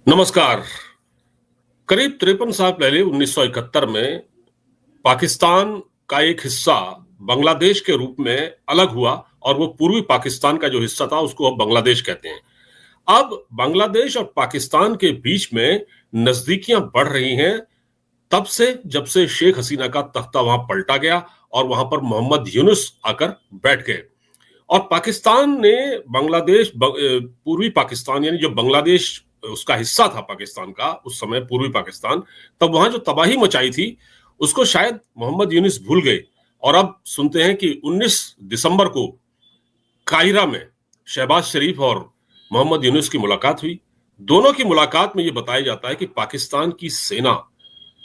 नमस्कार। करीब 53 साल पहले 1971 में पाकिस्तान का एक हिस्सा बांग्लादेश के रूप में अलग हुआ और वो पूर्वी पाकिस्तान का जो हिस्सा था उसको अब बांग्लादेश कहते हैं। अब बांग्लादेश और पाकिस्तान के बीच में नजदीकियां बढ़ रही हैं तब से जब से शेख हसीना का तख्ता वहां पलटा गया और वहां पर मोहम्मद यूनुस आकर बैठ गए। और पाकिस्तान ने पूर्वी पाकिस्तान यानी जो बांग्लादेश उसका हिस्सा था पाकिस्तान का उस समय पूर्वी पाकिस्तान, तब वहां जो तबाही मचाई थी उसको शायद मोहम्मद यूनुस भूल गए। और अब सुनते हैं कि 19 दिसंबर को काहिरा में शहबाज शरीफ और मोहम्मद यूनुस की मुलाकात हुई। दोनों की मुलाकात में यह बताया जाता है कि पाकिस्तान की सेना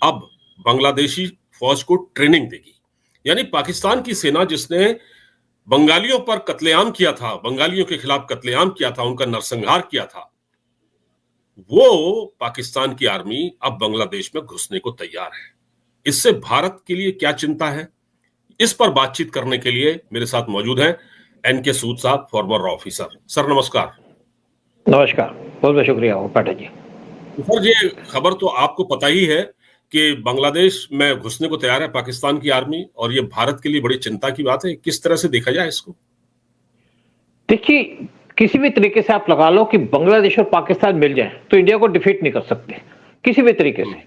अब बांग्लादेशी फौज को ट्रेनिंग देगी। यानी पाकिस्तान की सेना जिसने बंगालियों पर कत्लेआम किया था, बंगालियों के खिलाफ कत्लेआम किया था, उनका नरसंहार किया था, वो पाकिस्तान की आर्मी अब बांग्लादेश में घुसने को तैयार है। इससे भारत के लिए क्या चिंता है, इस पर बातचीत करने के लिए मेरे साथ मौजूद हैं एनके सूद साहब, फॉर्मर ऑफिसर। सर नमस्कार। नमस्कार, बहुत बहुत शुक्रिया पाठक जी। सर ये खबर तो आपको पता ही है कि बांग्लादेश में घुसने को तैयार है पाकिस्तान की आर्मी, और ये भारत के लिए बड़ी चिंता की बात है। किस तरह से देखा जाए इसको? देखिए, किसी भी तरीके से आप लगा लो कि बांग्लादेश और पाकिस्तान मिल जाए तो इंडिया को डिफीट नहीं कर सकते किसी भी तरीके से।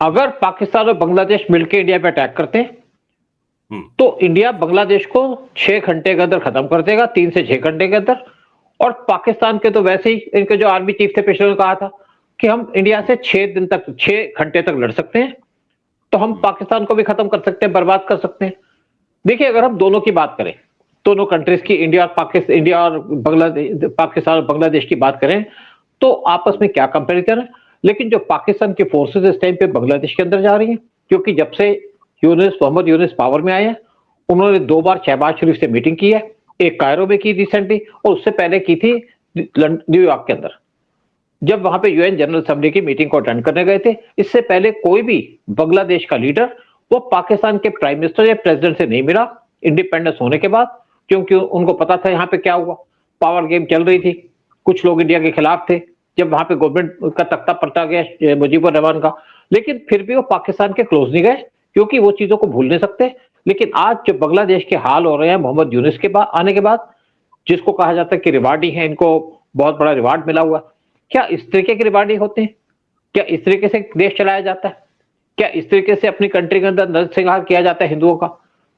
अगर पाकिस्तान और बांग्लादेश मिलकर इंडिया पे अटैक करते हैं तो इंडिया बांग्लादेश को 6 घंटे के अंदर खत्म कर देगा, 3 से 6 घंटे के अंदर। और पाकिस्तान के तो वैसे ही इनके जो आर्मी चीफ थे पिछले ने कहा था कि हम इंडिया से 6 घंटे तक लड़ सकते हैं, तो हम पाकिस्तान को भी खत्म कर सकते हैं, बर्बाद कर सकते हैं। देखिए, अगर हम दोनों की बात करें, दोनों कंट्रीज की, इंडिया और बांग्लादेश, पाकिस्तान और बांग्लादेश की बात करें तो आपस में क्या कंपैरिजन है। लेकिन जो पाकिस्तान की फोर्सेस इस टाइम पे बांग्लादेश के अंदर जा रही हैं, क्योंकि जब से मोहम्मद यूनुस पावर में आए हैं उन्होंने 2 बार शहबाज शरीफ से मीटिंग की है, एक कायरो में की रिसेंटली और उससे पहले की थी न्यूयॉर्क के अंदर, जब वहां पे यूएन जनरल असेंबली की मीटिंग को अटेंड करने गए थे। इससे पहले कोई भी बांग्लादेश का लीडर वो पाकिस्तान के प्राइम मिनिस्टर या प्रेसिडेंट से नहीं मिला इंडिपेंडेंस होने के बाद, क्योंकि उनको पता था यहाँ पे क्या हुआ, पावर गेम चल रही थी, कुछ लोग इंडिया के खिलाफ थे जब वहां पे गवर्नमेंट का तख्ता पलटा गया मुजीबुर रहमान का। लेकिन फिर भी वो पाकिस्तान के क्लोज नहीं गए क्योंकि वो चीजों को भूल नहीं सकते। लेकिन आज जो बांग्लादेश के हाल हो रहे हैं मोहम्मद यूनुस के बाद आने के बाद, जिसको कहा जाता है कि रिवार्ड ही है, इनको बहुत बड़ा रिवार्ड मिला हुआ, क्या इस तरीके के रिवार्ड ही होते हैं? क्या इस तरीके से देश चलाया जाता है? क्या इस तरीके से अपनी कंट्री के अंदर नरसंहार किया जाता है हिंदुओं का?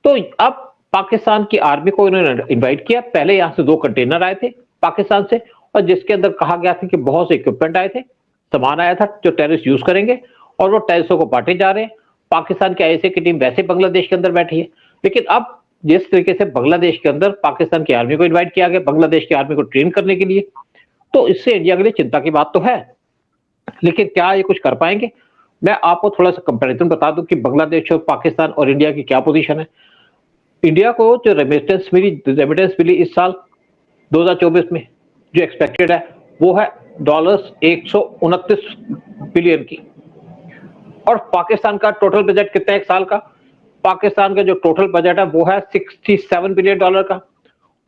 तो अब पाकिस्तान की आर्मी को इन्होंने इनवाइट किया। पहले यहां से 2 कंटेनर आए थे पाकिस्तान से, और जिसके अंदर कहा गया था कि बहुत से इक्विपमेंट आए थे, सामान आया था जो टेररिस्ट यूज करेंगे, और वो टेररिस्टों को बांटे जा रहे हैं। पाकिस्तान की आईएसए की टीम वैसे बांग्लादेश के अंदर बैठी है। लेकिन अब जिस तरीके से बांग्लादेश के अंदर पाकिस्तान की आर्मी को इन्वाइट किया गया बांग्लादेश की आर्मी को ट्रेन करने के लिए, तो इससे इंडिया के लिए चिंता की बात तो है। लेकिन क्या ये कुछ कर पाएंगे? मैं आपको थोड़ा सा कंपैरिजन बता दूं कि बांग्लादेश और पाकिस्तान और इंडिया की क्या पोजीशन है। इंडिया को जो रेमिटेंस मिली इस साल 2024 में, जो एक्सपेक्टेड है वो है $129 बिलियन की। और पाकिस्तान का टोटल बजट कितना है एक साल का? पाकिस्तान का जो टोटल बजट है वो है $67 बिलियन का,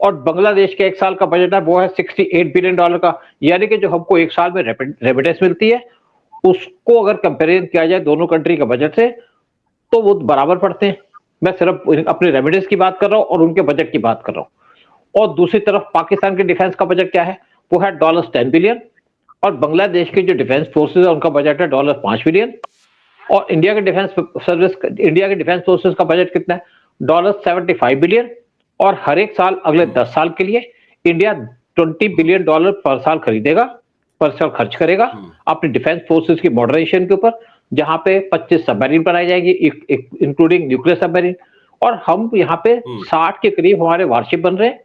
और बांग्लादेश के एक साल का बजट है वो है $68 बिलियन का। यानी कि जो हमको एक साल में रेमिटेंस मिलती है उसको अगर कंपेरिजन किया जाए दोनों कंट्री के बजट से तो वो बराबर पड़ते हैं। मैं सिर्फ अपने रेमिटेंस की बात कर रहा हूं और उनके बजट की बात कर रहा हूं। और दूसरी तरफ पाकिस्तान के डिफेंस का बजट क्या है? वो है $10 बिलियन, और बांग्लादेश की जो डिफेंस फोर्सेज है उनका बजट है $5 बिलियन। और इंडिया के डिफेंस फोर्सेज का बजट कितना है? $75 बिलियन। और हर एक साल अगले 10 साल के लिए इंडिया $20 बिलियन पर साल खरीदेगा, पर साल खर्च करेगा अपनी डिफेंस फोर्सेज की मॉडर्नाइजेशन के ऊपर, जहां पे 25 सबमरीन बनाई जाएगी इंक्लूडिंग न्यूक्लियर सबमरीन। और हम यहाँ पे 60 के करीब हमारे वारशिप बन रहे हैं।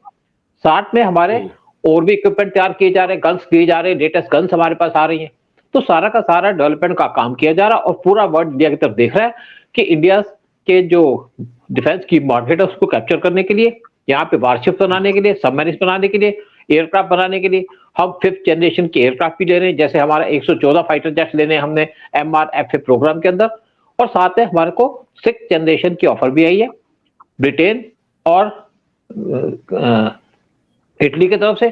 60 में हमारे और भी इक्विपमेंट तैयार किए जा रहे हैं, गन्स दिए जा रहे हैं, लेटेस्ट गन्स हमारे पास आ रही हैं। तो सारा का सारा डेवलपमेंट का काम किया जा रहा है और पूरा वर्ल्ड इंडिया की तरफ देख रहा है कि इंडिया के जो डिफेंस की मार्केट है उसको कैप्चर करने के लिए, यहाँ पे वारशिप बनाने के लिए, सबमरीन बनाने के लिए, एयरक्राफ्ट बनाने के लिए हम 5th जनरेशन के एयरक्राफ्ट भी ले रहे हैं। जैसे हमारा 114 फाइटर जेट्स लेने हमने MRFA प्रोग्राम के अंदर, और साथ में हमारे को 6th जनरेशन की ऑफर भी आई है ब्रिटेन और इटली की तरफ से।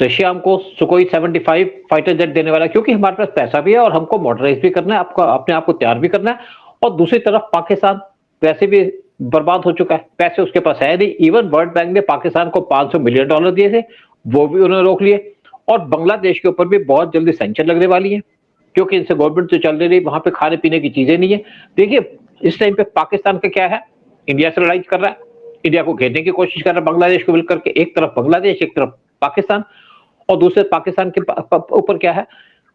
रशिया हमको सुकोई 75 फाइटर जेट देने वाला है, क्योंकि हमारे पास पैसा भी है और हमको मॉडर्नाइज भी करना है, आपको अपने आप को तैयार भी करना है। और दूसरी तरफ पाकिस्तान वैसे भी बर्बाद हो चुका है, पैसे उसके पास है नहीं। इवन वर्ल्ड बैंक ने पाकिस्तान को $500 मिलियन दिए थे, वो भी उन्होंने रोक लिए। और बांग्लादेश के ऊपर भी बहुत जल्दी सैंक्शन लगने वाली है, क्योंकि इनसे गवर्नमेंट तो चल रही, वहां पे खाने पीने की चीजें नहीं है। देखिए इस टाइम पे पाकिस्तान का क्या है, इंडिया से लड़ाई कर रहा है, इंडिया को घेरने की कोशिश कर रहा है बांग्लादेश को मिलकर के, एक तरफ बांग्लादेश एक तरफ पाकिस्तान। और दूसरे पाकिस्तान के ऊपर क्या है,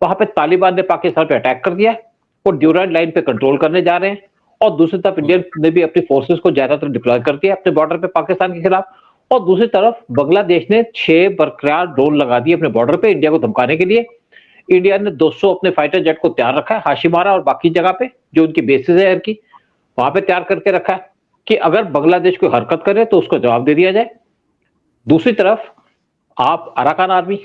वहां पे तालिबान ने पाकिस्तान पे अटैक कर दिया है और ड्यूरेंट लाइन पे कंट्रोल करने जा रहे हैं। और दूसरी तरफ इंडियन ने भी अपनी फोर्सेस को ज्यादातर डिप्लॉय कर दिया अपने बॉर्डर पे पाकिस्तान के खिलाफ। और दूसरी तरफ बांग्लादेश ने 6 बरकरार ड्रोन लगा दिए अपने बॉर्डर पे इंडिया को धमकाने के लिए। इंडिया ने 200 अपने फाइटर जेट को तैयार रखा है हाशिमारा और बाकी जगह पे जो उनकी बेसिस है एयर की, वहां पे तैयार करके रखा है कि अगर बांग्लादेश कोई हरकत करे तो उसको जवाब दे दिया जाए। दूसरी तरफ आप अराकान आर्मी,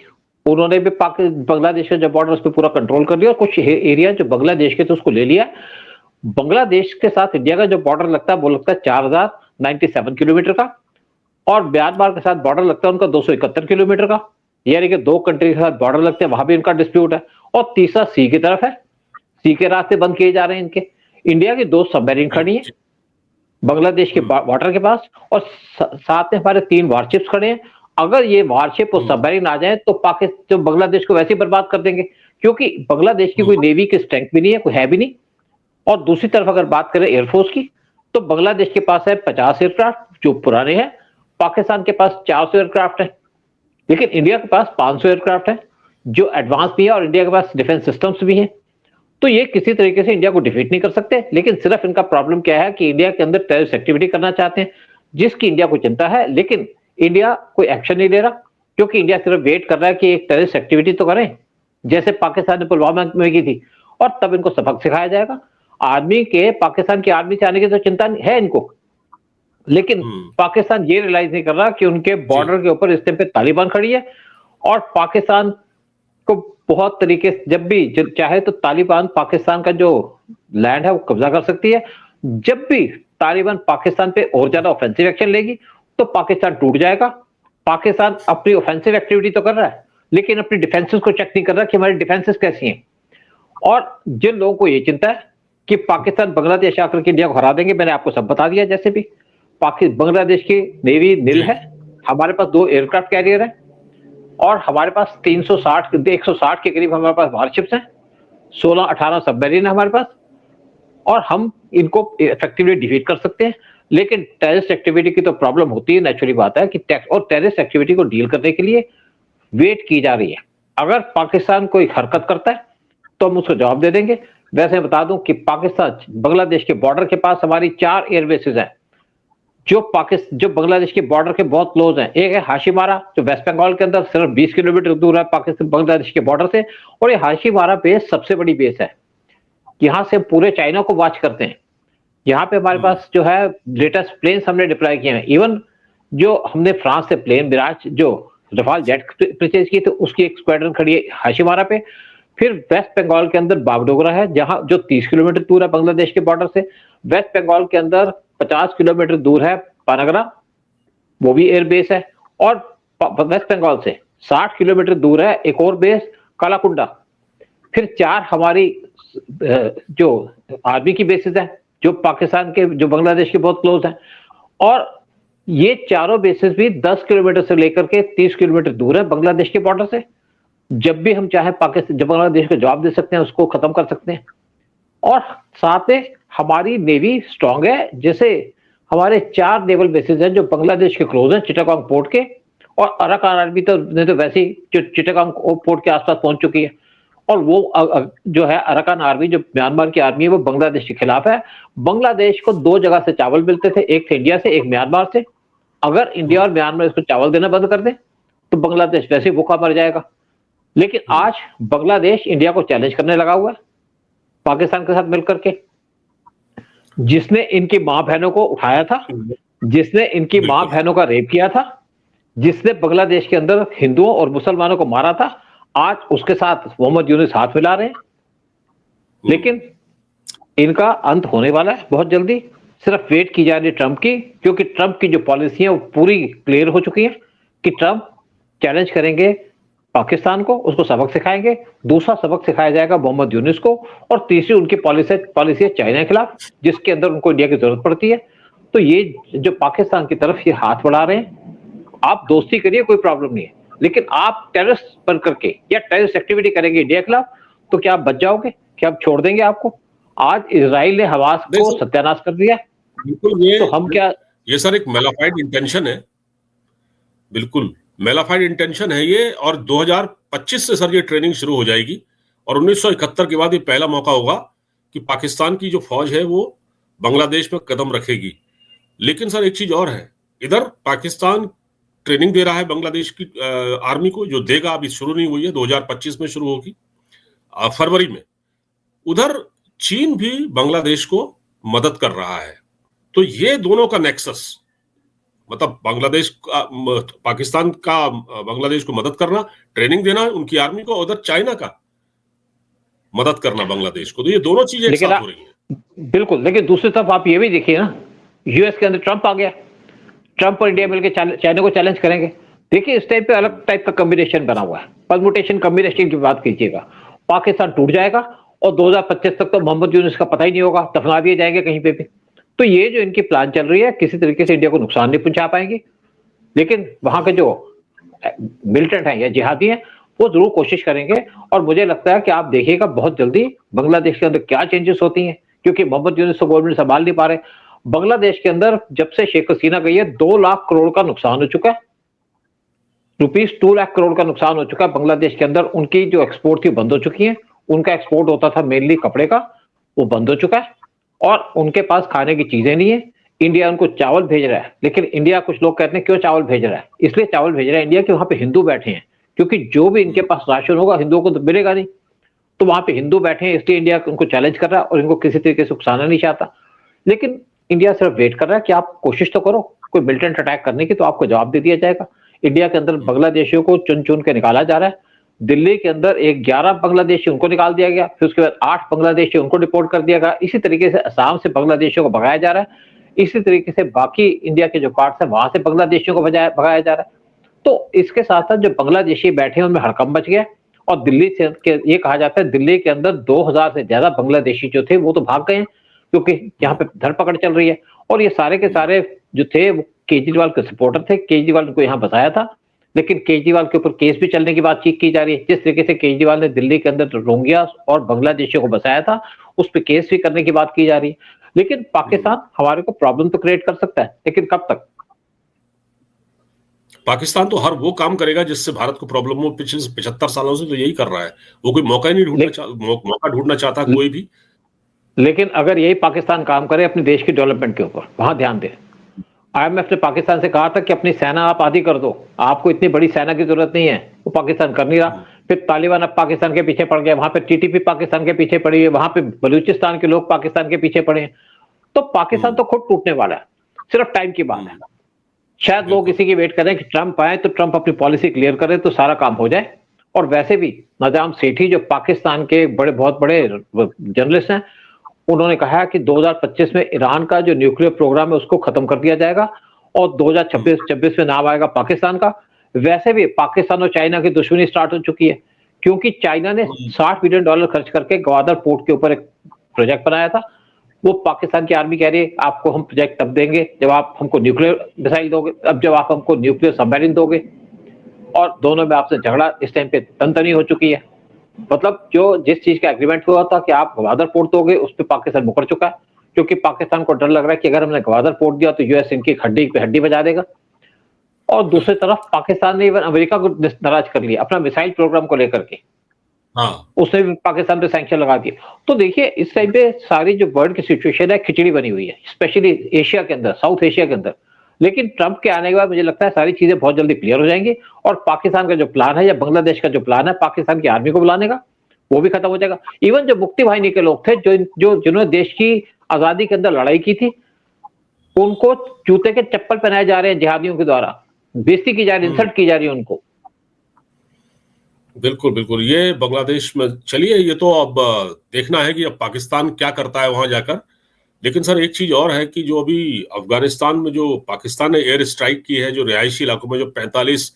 उन्होंने भी बांग्लादेश के बॉर्डर उस पर पूरा कंट्रोल कर लिया और कुछ एरिया जो बांग्लादेश के थे उसको ले लिया। बांग्लादेश के साथ इंडिया का जो बॉर्डर लगता है वो लगता है 4097 किलोमीटर का, और म्यांमार के साथ बॉर्डर लगता है उनका 271 किलोमीटर का। यानी कि 2 कंट्री के साथ बॉर्डर लगते हैं, वहां भी इनका डिस्प्यूट है। और तीसरा सी की तरफ है, सी के रास्ते बंद किए जा रहे हैं इनके। इंडिया की 2 सबमरीन खड़ी है बांग्लादेश के वाटर के पास, और साथ में हमारे 3 वारशिप्स खड़े हैं। अगर ये वारशिप और सबमरीन आ जाए तो पाकिस्तान जो बांग्लादेश को वैसे ही बर्बाद कर देंगे, क्योंकि बांग्लादेश की कोई नेवी की स्ट्रेंथ भी नहीं है, कोई है भी नहीं। और दूसरी तरफ अगर बात करें एयरफोर्स की, तो बांग्लादेश के पास है 50 एयरक्राफ्ट जो पुराने हैं, पाकिस्तान के पास 400 एयरक्राफ्ट है, लेकिन इंडिया के पास 500 एयरक्राफ्ट है जो एडवांस भी है, और इंडिया के पास डिफेंस सिस्टम्स भी हैं। तो ये किसी तरीके से इंडिया को डिफीट नहीं कर सकते। लेकिन सिर्फ इनका प्रॉब्लम क्या है कि इंडिया के अंदर टेररिस्ट एक्टिविटी करना चाहते हैं, जिसकी इंडिया को चिंता है, लेकिन इंडिया कोई एक्शन नहीं ले रहा, क्योंकि इंडिया सिर्फ वेट कर रहा है कि एक टेररिस्ट एक्टिविटी तो करें जैसे पाकिस्तान ने पुलवामा में की थी, और तब इनको सबक सिखाया जाएगा। आर्मी के, पाकिस्तान की आर्मी से आने की तो चिंता है इनको, लेकिन पाकिस्तान ये रियलाइज नहीं कर रहा कि उनके बॉर्डर के ऊपर इस टाइम पे तालिबान खड़ी है, और पाकिस्तान को बहुत तरीके से जब भी चाहे तो तालिबान पाकिस्तान का जो लैंड है वो कब्जा कर सकती है। जब भी तालिबान पाकिस्तान पे और ज्यादा ऑफेंसिव एक्शन लेगी तो पाकिस्तान टूट जाएगा। पाकिस्तान अपनी ऑफेंसिव एक्टिविटी तो कर रहा है, लेकिन अपनी डिफेंसेस को चेक नहीं कर रहा कि हमारी डिफेंसेस कैसी हैं। और जिन लोगों को ये चिंता है कि पाकिस्तान बांग्लादेश आकर के इंडिया को हरा देंगे, मैंने आपको सब बता दिया। जैसे भी बांग्लादेश की नेवी नील है, हमारे पास 2 एयरक्राफ्ट कैरियर है, और हमारे पास 160 के करीब हमारे पास वारशिप्स हैं, 16-18 सबमरीन है हमारे पास, और हम इनको इफेक्टिवली डिफीट कर सकते हैं। लेकिन टेररिस्ट एक्टिविटी की तो प्रॉब्लम होती है, नेचुरली बात है कि और टेररिस्ट एक्टिविटी को डील करने के लिए वेट की जा रही है। अगर पाकिस्तान कोई हरकत करता है तो हम उसको जवाब दे देंगे। वैसे बता दूं कि पाकिस्तान बांग्लादेश के बॉर्डर के पास हमारी 4 एयरबेसेस हैं जो बांग्लादेश के बॉर्डर के बहुत क्लोज हैं। एक है हाशिमारा जो वेस्ट बंगाल के अंदर सिर्फ 20 किलोमीटर दूर है पाकिस्तान बांग्लादेश के बॉर्डर से, और ये हाशिमारा बेस सबसे बड़ी बेस है, यहां से पूरे चाइना को वॉच करते हैं। यहाँ पे हमारे पास जो है लेटेस्ट प्लेन हमने डिप्लॉय किए हैं। इवन जो हमने फ्रांस से प्लेन मिराज जो रफाल जेट परचेज की, तो उसकी एक स्क्वाड्रन खड़ी है हाशिमारा पे। फिर वेस्ट बंगाल के अंदर बागडोगरा है, जहां जो 30 किलोमीटर दूर है बांग्लादेश के बॉर्डर से। वेस्ट बंगाल के अंदर 50 किलोमीटर दूर है पानागरा, वो भी एयरबेस है। और वेस्ट बंगाल से 60 किलोमीटर दूर है एक और बेस कालाकुंडा। फिर 4 हमारी जो आर्मी की बेसिस है जो पाकिस्तान के, जो बांग्लादेश के बहुत क्लोज हैं, और ये चारों बेसिस भी 10 किलोमीटर से लेकर के 30 किलोमीटर दूर है बांग्लादेश के बॉर्डर से। जब भी हम चाहे पाकिस्तान, जब बांग्लादेश को जवाब दे सकते हैं, उसको खत्म कर सकते हैं। और साथ में हमारी नेवी स्ट्रांग है, जैसे हमारे 4 नेवल बेसिस हैं जो बांग्लादेश के क्लोज हैं चिटागोंग पोर्ट के, और अराकान आर्मी तो वैसे ही जो चिटागोंग पोर्ट के आसपास पहुंच चुकी है। और वो जो है अराकान आर्मी जो म्यांमार की आर्मी है वो बांग्लादेश के खिलाफ है। बांग्लादेश को 2 जगह से चावल मिलते थे, एक थे इंडिया से, एक म्यांमार से। अगर इंडिया और म्यांमार इसको चावल देना बंद कर दे तो बांग्लादेश वैसे ही भूखा मर जाएगा। लेकिन आज बांग्लादेश इंडिया को चैलेंज करने लगा हुआ है पाकिस्तान के साथ मिलकर के, जिसने इनकी मां बहनों को उठाया था, जिसने इनकी मां बहनों का रेप किया था, जिसने बांग्लादेश के अंदर हिंदुओं और मुसलमानों को मारा था, आज उसके साथ मोहम्मद यूनुस हाथ मिला रहे हैं। लेकिन इनका अंत होने वाला है बहुत जल्दी। सिर्फ वेट की जा रही है ट्रंप की, क्योंकि ट्रंप की जो पॉलिसी है वो पूरी क्लियर हो चुकी है कि ट्रंप चैलेंज करेंगे पाकिस्तान को, उसको सबक सिखाएंगे। दूसरा सबक सिखाया जाएगा मोहम्मद यूनुस को, और तीसरी उनकी पॉलिसी है चाइना के खिलाफ, जिसके अंदर उनको इंडिया की जरूरत पड़ती है। तो ये जो पाकिस्तान की तरफ ये हाथ बढ़ा रहे हैं, आप दोस्ती करिए, कोई प्रॉब्लम नहीं है, लेकिन आप टेररिस्ट बन करके या टेररिस्ट एक्टिविटी करेंगे इंडिया के खिलाफ, तो क्या आप बच जाओगे? क्या आप छोड़ देंगे आपको? आज इजराइल ने हमास को सत्यानाश कर दिया, बिल्कुल। ये तो हम क्या? ये सर एक मेलाफाइड इंटेंशन है, बिल्कुल मेलाफाइड इंटेंशन है ये। और 2025 से सर ये ट्रेनिंग शुरू हो जाएगी, और 1971 के बाद ये पहला मौका होगा कि पाकिस्तान की जो फौज है वो बांग्लादेश में कदम रखेगी। लेकिन सर एक चीज और है, इधर पाकिस्तान ट्रेनिंग दे रहा है बांग्लादेश की आर्मी को, जो देगा, अभी शुरू नहीं हुई है, 2025 में शुरू होगी, फरवरी में। उधर चीन भी बांग्लादेश को मदद कर रहा है। तो ये दोनों का नेक्सस, मतलब पाकिस्तान का बांग्लादेश को मदद करना, ट्रेनिंग देना उनकी आर्मी को, उधर चाइना का मदद करना बांग्लादेश को, तो ये दोनों चीजें एक साथ हो रही हैं। बिल्कुल, लेकिन दूसरी तरफ आप ये भी देखिए ना, यूएस के अंदर ट्रंप आ गया, ट्रंप और इंडिया मिलकर चाइना को चैलेंज करेंगे। देखिए इस टाइप पे अलग टाइप का कॉम्बिनेशन बना हुआ है, परमुटेशन कॉम्बिनेशन की बात कीजिएगा, पाकिस्तान टूट जाएगा और 2025 तक तो मोहम्मद यूनुस का पता ही नहीं होगा, दफना दिए जाएंगे कहीं पे भी। तो ये जो इनकी प्लान चल रही है, किसी तरीके से इंडिया को नुकसान नहीं पहुंचा पाएंगी, लेकिन वहां के जो मिलिटेंट हैं या जिहादी हैं वो जरूर कोशिश करेंगे। और मुझे लगता है कि आप देखिएगा बहुत जल्दी बांग्लादेश के अंदर क्या चेंजेस होती हैं, क्योंकि मोहम्मद यूनुस तो गवर्नमेंट संभाल नहीं पा रहे। बांग्लादेश के अंदर जब से शेख हसीना गई है 2 लाख करोड़ का नुकसान हो चुका है, रुपीस 2 लाख करोड़ का नुकसान हो चुका है बांग्लादेश के अंदर। उनकी जो एक्सपोर्ट थी बंद हो चुकी है, उनका एक्सपोर्ट होता था मेनली कपड़े का, वो बंद हो चुका है, और उनके पास खाने की चीजें नहीं है। इंडिया उनको चावल भेज रहा है, लेकिन इंडिया, कुछ लोग कहते हैं क्यों चावल भेज रहा है, इसलिए चावल भेज रहा है इंडिया कि वहां पे हिंदू बैठे हैं, क्योंकि जो भी इनके पास राशन होगा हिंदुओं को तो मिलेगा नहीं, तो वहां पे हिंदू बैठे हैं, इसलिए इंडिया उनको चैलेंज कर रहा है और इनको किसी तरीके से उकसाना नहीं चाहता। लेकिन इंडिया सिर्फ वेट कर रहा है कि आप कोशिश तो करो कोई मिलिटेंट अटैक करने की, तो आपको जवाब दे दिया जाएगा। इंडिया के अंदर बांग्लादेशियों को चुन चुन के निकाला जा रहा है। दिल्ली के अंदर 11 बांग्लादेशी उनको निकाल दिया गया, फिर उसके बाद 8 बांग्लादेशी उनको डिपोर्ट कर दिया गया। इसी तरीके से असम से बांग्लादेशियों को भगाया जा रहा है, इसी तरीके से बाकी इंडिया के जो पार्ट्स है वहां से बांग्लादेशियों को भगाया जा रहा है। तो इसके साथ साथ जो बांग्लादेशी बैठे हैं उनमें हड़कंप मच गया, और दिल्ली से ये कहा जाता है दिल्ली के अंदर 2000 से ज्यादा बांग्लादेशी जो थे वो तो भाग गए हैं, क्योंकि यहाँ पे धरपकड़ चल रही है। और ये सारे के सारे जो थे वो केजरीवाल के सपोर्टर थे, केजरीवाल को यहाँ बसाया था, लेकिन केजरीवाल के ऊपर केस भी चलने की बातचीत की जा रही है। जिस तरीके से केजरीवाल ने दिल्ली के अंदर रोहिंग्या और बांग्लादेशियों को बसाया था, उस पर केस भी करने की बात की जा रही है। लेकिन पाकिस्तान हमारे को प्रॉब्लम तो क्रिएट कर सकता है, लेकिन कब तक? पाकिस्तान तो हर वो काम करेगा जिससे भारत को प्रॉब्लम हो। पिछले 75 सालों से तो यही कर रहा है, वो कोई मौका ही नहीं मौका ढूंढना चाहता कोई भी। लेकिन अगर यही पाकिस्तान काम करे अपने देश की डेवलपमेंट के ऊपर, वहां ध्यान दे। आईएमएफ ने पाकिस्तान से कहा था कि अपनी सेना आप आधी कर दो, आपको इतनी बड़ी सेना की जरूरत नहीं है, वो पाकिस्तान कर नहीं रहा। फिर तालिबान अब पाकिस्तान के पीछे पड़ गया, वहां पे टीटीपी पाकिस्तान के पीछे पड़ी है, वहां पे बलूचिस्तान के लोग पाकिस्तान के पीछे पड़े हैं। तो पाकिस्तान तो खुद टूटने वाला है, सिर्फ टाइम की बात है। शायद लोग इसी की वेट करें कि ट्रंप आए तो ट्रंप अपनी पॉलिसी क्लियर करे तो सारा काम हो जाए। और वैसे भी नजाम सेठी जो पाकिस्तान के बहुत बड़े जर्नलिस्ट हैं, उन्होंने कहा कि 2025 में ईरान का जो न्यूक्लियर प्रोग्राम है उसको खत्म कर दिया जाएगा और 2026 में नाम आएगा पाकिस्तान का। वैसे भी पाकिस्तान और चाइना की दुश्मनी स्टार्ट हो चुकी है, क्योंकि चाइना ने $60 बिलियन खर्च करके ग्वादर पोर्ट के ऊपर एक प्रोजेक्ट बनाया था। वो पाकिस्तान की आर्मी कह रही है आपको हम प्रोजेक्ट तब देंगे जब आप हमको न्यूक्लियर मिसाइल दोगे, अब जब आप हमको न्यूक्लियर सबमरीन दोगे। और दोनों में आपसे झगड़ा इस टाइम पे तनतनी हो चुकी है। मतलब जो जिस चीज का एग्रीमेंट हुआ था कि आप ग्वादर पोर्ट दोगे, उस पर पाकिस्तान मुकर चुका है, क्योंकि पाकिस्तान को डर लग रहा है कि अगर हमने ग्वादर पोर्ट दिया तो यूएस इनकी हड्डी पे हड्डी बजा देगा। और दूसरी तरफ पाकिस्तान ने इवन अमेरिका को नाराज कर लिया अपना मिसाइल प्रोग्राम को लेकर के। हाँ। उसने भी पाकिस्तान पे सैंक्शन लगा दिए। तो देखिए इस टाइम पे सारी जो वर्ल्ड की सिचुएशन है खिचड़ी बनी हुई है, स्पेशली एशिया के अंदर, साउथ एशिया के अंदर। लेकिन ट्रंप के आने के बाद मुझे लगता है सारी चीजें बहुत जल्दी क्लियर हो जाएंगी और पाकिस्तान का जो प्लान है या बांग्लादेश का जो प्लान है पाकिस्तान की आर्मी को बुलाने का, वो भी खत्म हो जाएगा। इवन जो मुक्ति वाहिनी के लोग थे जिन्होंने देश की आजादी के अंदर लड़ाई की थी, उनको जूते के चप्पल पहनाए जा रहे हैं जिहादियों के द्वारा, बेइज्जती की जा रही है, इंसल्ट की जा रही है उनको। बिल्कुल बिल्कुल, ये बांग्लादेश में चलिए, ये तो अब देखना है कि अब पाकिस्तान क्या करता है वहां जाकर। लेकिन सर एक चीज और है कि जो अभी अफगानिस्तान में जो पाकिस्तान ने एयर स्ट्राइक की है, जो रिहायशी इलाकों में जो 45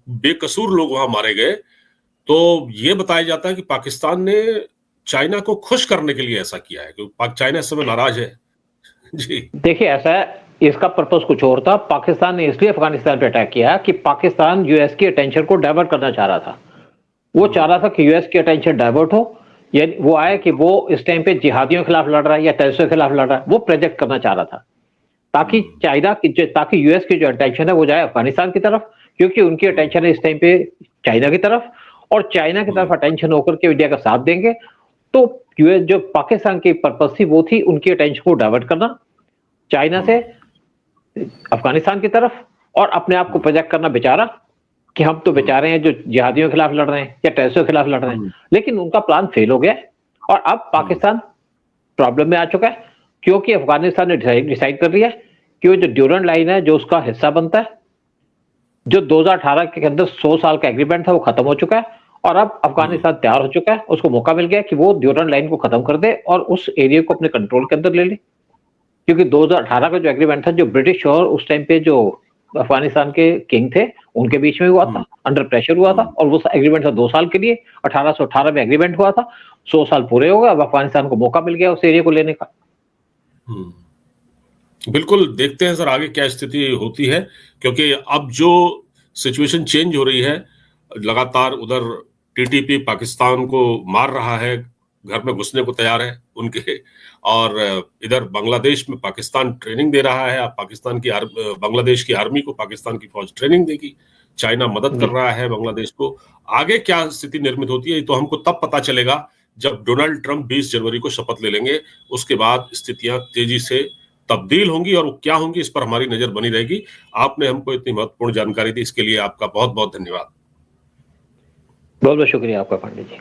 बेकसूर लोग वहां मारे गए, तो ये बताया जाता है कि पाकिस्तान ने चाइना को खुश करने के लिए ऐसा किया है, क्योंकि चाइना इस समय नाराज है। जी। देखिए ऐसा है, इसका पर्पस कुछ और था। पाकिस्तान ने इसलिए अफगानिस्तान पे अटैक किया कि पाकिस्तान यूएस की अटेंशन को डाइवर्ट करना चाह रहा था। वो चाह रहा था कि यूएस की अटेंशन डाइवर्ट हो, यानी वो आए कि वो इस टाइम पे जिहादियों के खिलाफ लड़ रहा है या टेररिस्टों के खिलाफ लड़ रहा है, वो प्रोजेक्ट करना चाह रहा था, ताकि ताकि यूएस की जो अटेंशन है वो जाए अफगानिस्तान की तरफ, क्योंकि उनकी अटेंशन है इस टाइम पे चाइना की तरफ, और चाइना की तरफ अटेंशन होकर के इंडिया का साथ देंगे। तो यूएस जो पाकिस्तान की पर्पस थी वो थी उनकी अटेंशन को डाइवर्ट करना चाइना से अफगानिस्तान की तरफ, और अपने आप को प्रोजेक्ट करना बेचारा कि हम तो बेचारे हैं जो जिहादियों के खिलाफ लड़ रहे हैं या टेररिस्टों के खिलाफ लड़ रहे हैं। लेकिन उनका प्लान फेल हो गया और अब पाकिस्तान प्रॉब्लम में आ चुका है, क्योंकि अफगानिस्तान ने डिसाइड कर लिया है कि वो जो ड्यूरेंट लाइन है जो उसका हिस्सा बनता है, जो 2018 के अंदर 100 साल का एग्रीमेंट था वो खत्म हो चुका है, और अब अफगानिस्तान तैयार हो चुका है, उसको मौका मिल गया कि वो ड्यूरेंट लाइन को खत्म कर दे और उस एरिया को अपने कंट्रोल के अंदर ले ले। क्योंकि 2018 का जो एग्रीमेंट था, जो ब्रिटिश और उस टाइम पे जो अफगानिस्तान के किंग थे उनके बीच में हुआ था, अंडर प्रेशर हुआ था, और वो एग्रीमेंट था 2 साल के लिए। 1818 में एग्रीमेंट हुआ था, 100 साल पूरे हो गए, अब अफगानिस्तान को मौका मिल गया उस एरिया को लेने का। बिल्कुल, देखते हैं सर आगे क्या स्थिति होती है, क्योंकि अब जो सिचुएशन चेंज हो रही है, लगातार उधर टीटीपी पाकिस्तान को मार रहा है, घर में घुसने को तैयार है उनके, और इधर बांग्लादेश में पाकिस्तान ट्रेनिंग दे रहा है। अब पाकिस्तान की बांग्लादेश की आर्मी को पाकिस्तान की फौज ट्रेनिंग देगी, चाइना मदद कर रहा है बांग्लादेश को। आगे क्या स्थिति निर्मित होती है तो हमको तब पता चलेगा जब डोनाल्ड ट्रंप 20 जनवरी को शपथ ले लेंगे। उसके बाद स्थितियां तेजी से तब्दील होंगी, और वो क्या होंगी इस पर हमारी नजर बनी रहेगी। आपने हमको इतनी महत्वपूर्ण जानकारी दी, इसके लिए आपका बहुत बहुत धन्यवाद। बहुत बहुत शुक्रिया आपका पांडे जी।